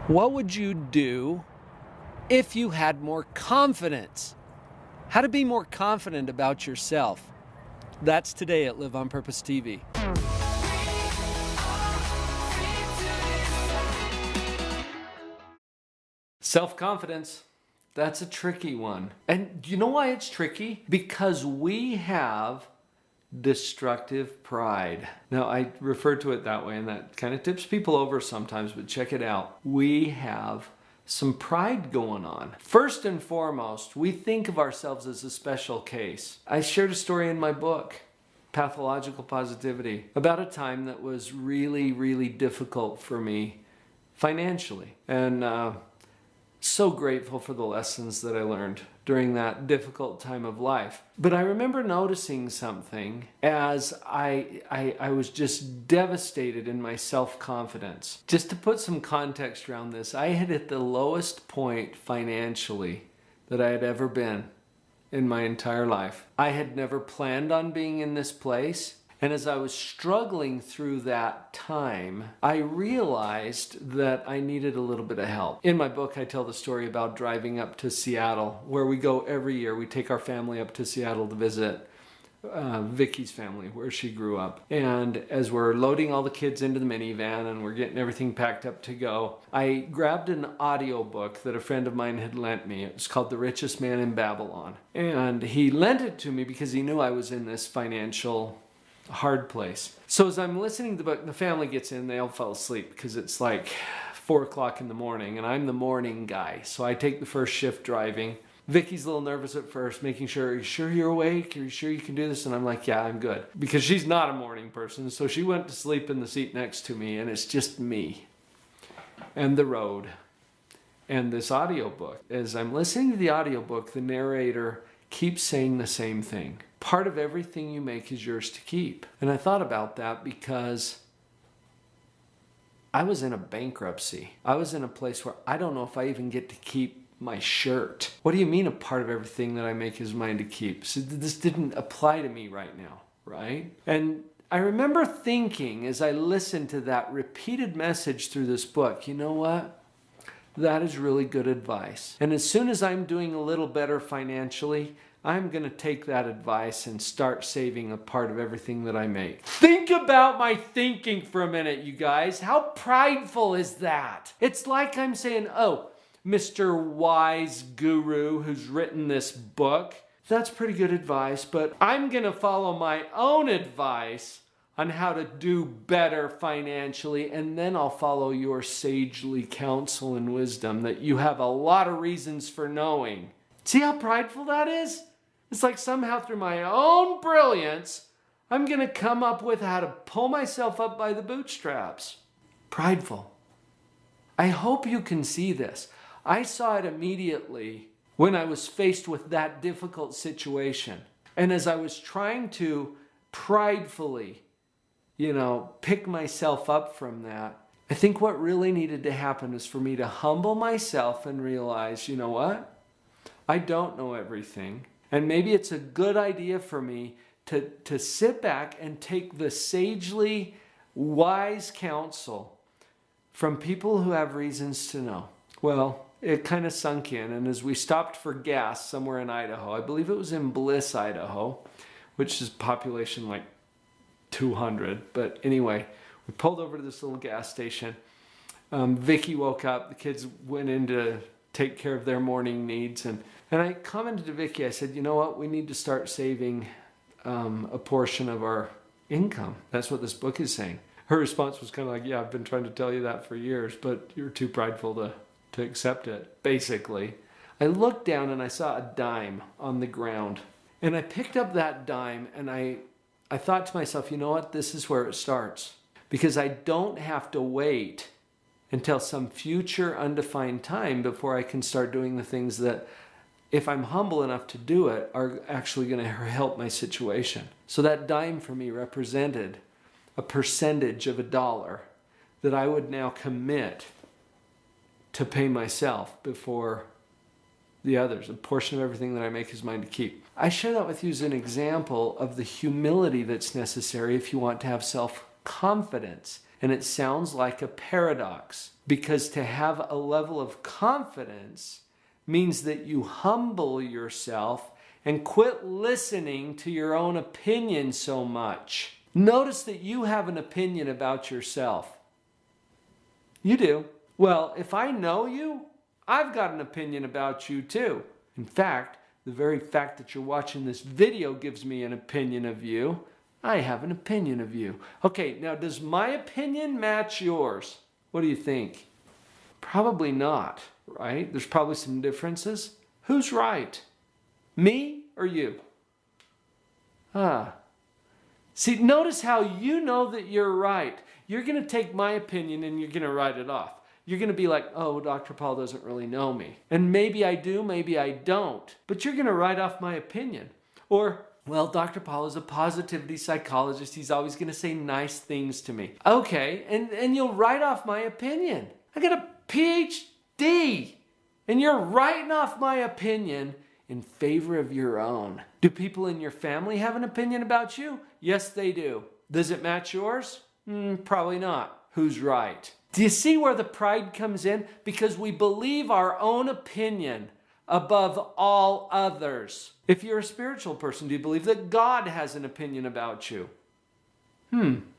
What would you do if you had more confidence? How to be more confident about yourself. That's today at Live on Purpose TV. Self-confidence, that's a tricky one. And do you know why it's tricky? Because we have destructive pride. Now, I refer to it that way, and that kind of tips people over sometimes, but check it out. We have some pride going on. First and foremost, we think of ourselves as a special case. I shared a story in my book, Pathological Positivity, about a time that was really, really difficult for me financially. And so grateful for the lessons that I learned during that difficult time of life. But I remember noticing something as I was just devastated in my self-confidence. Just to put some context around this, I had hit the lowest point financially that I had ever been in my entire life. I had never planned on being in this place. And as I was struggling through that time, I realized that I needed a little bit of help. In my book, I tell the story about driving up to Seattle, where we go every year. We take our family up to Seattle to visit Vicky's family, where she grew up. And as we're loading all the kids into the minivan and we're getting everything packed up to go, I grabbed an audiobook that a friend of mine had lent me. It was called The Richest Man in Babylon. And he lent it to me because he knew I was in this financial hard place. So as I'm listening to the book, the family gets in, they all fell asleep because it's like 4 o'clock in the morning and I'm the morning guy. So I take the first shift driving. Vicky's a little nervous at first, making sure, are you sure you're awake? Are you sure you can do this? And I'm like, yeah, I'm good. Because she's not a morning person. So she went to sleep in the seat next to me and it's just me and the road and this audiobook. As I'm listening to the audiobook, the narrator keeps saying the same thing. Part of everything you make is yours to keep. And I thought about that because I was in a bankruptcy. I was in a place where I don't know if I even get to keep my shirt. What do you mean a part of everything that I make is mine to keep? So this didn't apply to me right now, right? And I remember thinking as I listened to that repeated message through this book, you know what? That is really good advice. And as soon as I'm doing a little better financially, I'm going to take that advice and start saving a part of everything that I make. Think about my thinking for a minute, you guys. How prideful is that? It's like I'm saying, oh, Mr. Wise Guru who's written this book, that's pretty good advice, but I'm going to follow my own advice on how to do better financially, and then I'll follow your sagely counsel and wisdom that you have a lot of reasons for knowing. See how prideful that is? It's like somehow through my own brilliance, I'm going to come up with how to pull myself up by the bootstraps. Prideful. I hope you can see this. I saw it immediately when I was faced with that difficult situation. And as I was trying to pridefully, pick myself up from that, I think what really needed to happen is for me to humble myself and realize, you know what? I don't know everything. And maybe it's a good idea for me to sit back and take the sagely wise counsel from people who have reasons to know. Well, it kind of sunk in. And as we stopped for gas somewhere in Idaho, I believe it was in Bliss, Idaho, which is population like 200. But anyway, we pulled over to this little gas station. Vicky woke up. The kids went in to take care of their morning needs. And I commented to Vicky, I said, you know what? We need to start saving a portion of our income. That's what this book is saying. Her response was kind of like, yeah, I've been trying to tell you that for years, but you're too prideful to accept it, basically. I looked down and I saw a dime on the ground. And I picked up that dime and I thought to myself, you know what? This is where it starts. Because I don't have to wait until some future undefined time before I can start doing the things that, if I'm humble enough to do it, are actually going to help my situation. So that dime for me represented a percentage of $1 that I would now commit to pay myself before the others. A portion of everything that I make is mine to keep. I share that with you as an example of the humility that's necessary if you want to have self-confidence. And it sounds like a paradox. Because to have a level of confidence means that you humble yourself and quit listening to your own opinion so much. Notice that you have an opinion about yourself. You do. Well, if I know you, I've got an opinion about you too. In fact, the very fact that you're watching this video gives me an opinion of you. I have an opinion of you. Okay, now does my opinion match yours? What do you think? Probably not, right? There's probably some differences. Who's right? Me or you? See, notice how you know that you're right. You're going to take my opinion and you're going to write it off. You're going to be like, oh, Dr. Paul doesn't really know me. And maybe I do, maybe I don't. But you're going to write off my opinion. Or, well, Dr. Paul is a positivity psychologist. He's always going to say nice things to me. Okay, and you'll write off my opinion. I got a PhD. And you're writing off my opinion in favor of your own. Do people in your family have an opinion about you? Yes, they do. Does it match yours? Probably not. Who's right? Do you see where the pride comes in? Because we believe our own opinion above all others. If you're a spiritual person, do you believe that God has an opinion about you?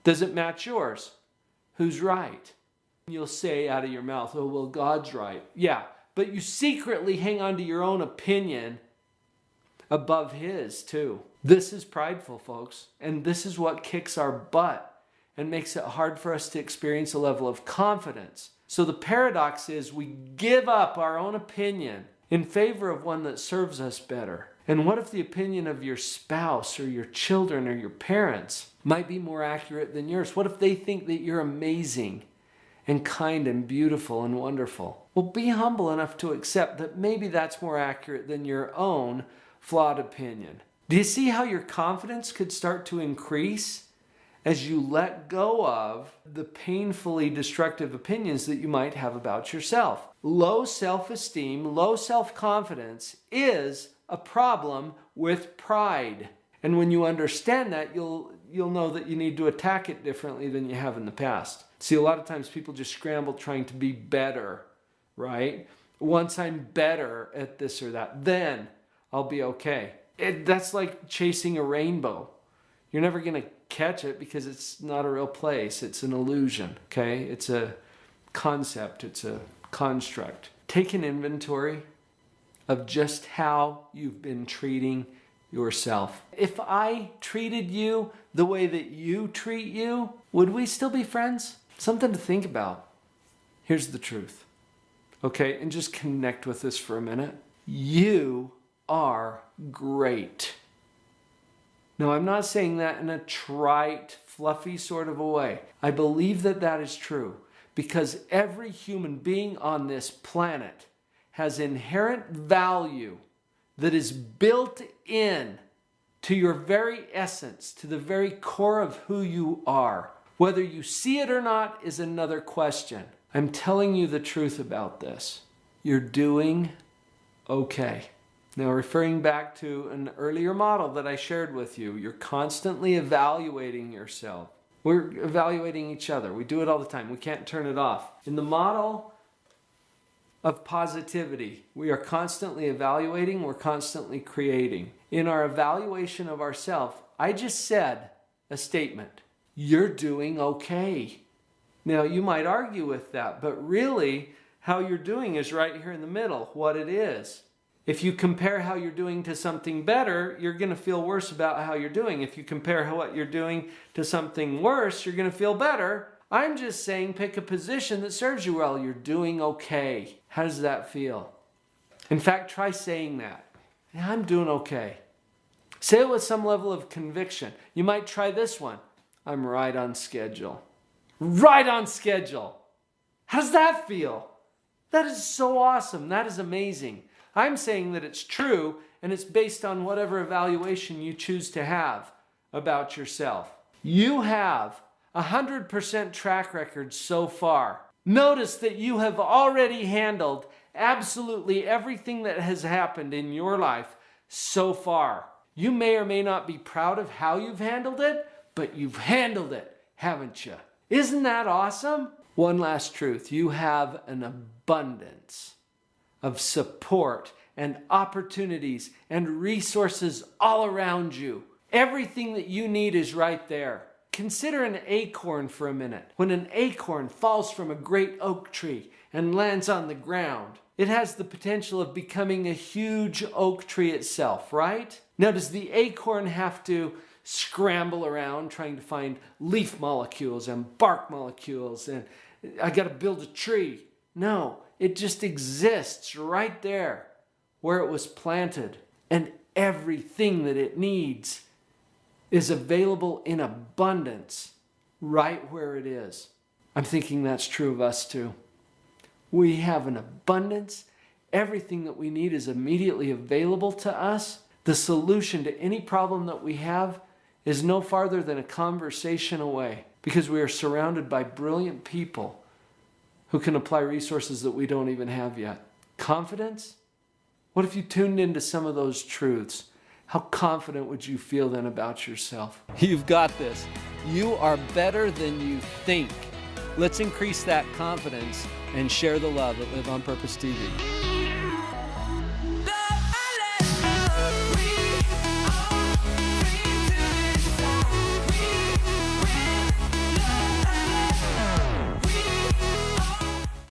Does it match yours? Who's right? You'll say out of your mouth, oh, well, God's right. Yeah, but you secretly hang on to your own opinion above his too. This is prideful, folks, and this is what kicks our butt and makes it hard for us to experience a level of confidence. So the paradox is we give up our own opinion in favor of one that serves us better. And what if the opinion of your spouse or your children or your parents might be more accurate than yours? What if they think that you're amazing and kind and beautiful and wonderful? Well, be humble enough to accept that maybe that's more accurate than your own flawed opinion. Do you see how your confidence could start to increase as you let go of the painfully destructive opinions that you might have about yourself? Low self-esteem, low self-confidence is a problem with pride. And when you understand that, you'll know that you need to attack it differently than you have in the past. See, a lot of times people just scramble trying to be better, right? Once I'm better at this or that, then I'll be okay. That's like chasing a rainbow. You're never going to catch it because it's not a real place. It's an illusion, okay? It's a concept. It's a construct. Take an inventory of just how you've been treating yourself. If I treated you the way that you treat you, would we still be friends? Something to think about. Here's the truth, okay? And just connect with this for a minute. You are great. Now, I'm not saying that in a trite, fluffy sort of a way. I believe that that is true because every human being on this planet has inherent value that is built in to your very essence, to the very core of who you are. Whether you see it or not is another question. I'm telling you the truth about this. You're doing okay. Now, referring back to an earlier model that I shared with you, you're constantly evaluating yourself. We're evaluating each other. We do it all the time. We can't turn it off. In the model of positivity, we are constantly evaluating, we're constantly creating. In our evaluation of ourselves, I just said a statement. You're doing okay. Now, you might argue with that, but really, how you're doing is right here in the middle, what it is. If you compare how you're doing to something better, you're going to feel worse about how you're doing. If you compare what you're doing to something worse, you're going to feel better. I'm just saying pick a position that serves you well. You're doing okay. How does that feel? In fact, try saying that. Yeah, I'm doing okay. Say it with some level of conviction. You might try this one. I'm right on schedule. Right on schedule. How does that feel? That is so awesome. That is amazing. I'm saying that it's true, and it's based on whatever evaluation you choose to have about yourself. You have 100% track record so far. Notice that you have already handled absolutely everything that has happened in your life so far. You may or may not be proud of how you've handled it, but you've handled it, haven't you? Isn't that awesome? One last truth. You have an abundance of support and opportunities and resources all around you. Everything that you need is right there. Consider an acorn for a minute. When an acorn falls from a great oak tree and lands on the ground, it has the potential of becoming a huge oak tree itself, right? Now, does the acorn have to scramble around trying to find leaf molecules and bark molecules and I got to build a tree? No, it just exists right there where it was planted, and everything that it needs is available in abundance right where it is. I'm thinking that's true of us too. We have an abundance. Everything that we need is immediately available to us. The solution to any problem that we have is no farther than a conversation away, because we are surrounded by brilliant people who can apply resources that we don't even have yet. Confidence? What if you tuned into some of those truths? How confident would you feel then about yourself? You've got this. You are better than you think. Let's increase that confidence and share the love at Live on Purpose TV.